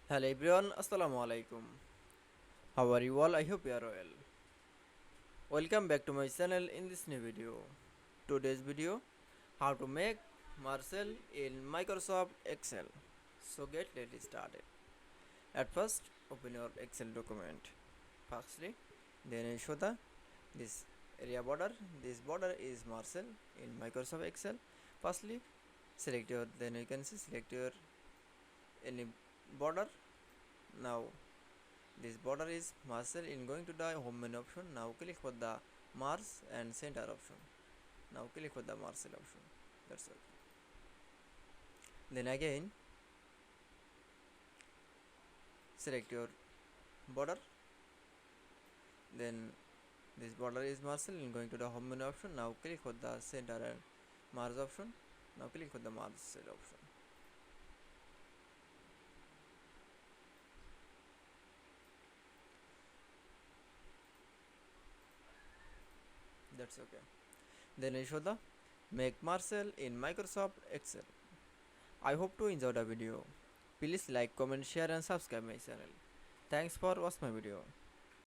Hello everyone, Assalamu Walaikum. How are you all? I hope you are well. Welcome back to my channel in this new video. Today's video, how to make Marcel in Microsoft Excel. So let's started. At first, open your Excel document. Firstly, then I show this area border. This border is Marcel in Microsoft Excel. Firstly, select your then you can see select your any border. Now this border is Marcel in going to the home menu option. Now click for the Mars and center option. Now click for the Marcel option. That's okay. Then again select your border. Then this border is Marcel in going to the home menu option. Now click for the center and Mars option. Now click for the Marcel option. That's okay. Then I show the make Marcel in Microsoft Excel. I hope to enjoy the video. Please like, comment, share and subscribe my channel. Thanks for watching my video.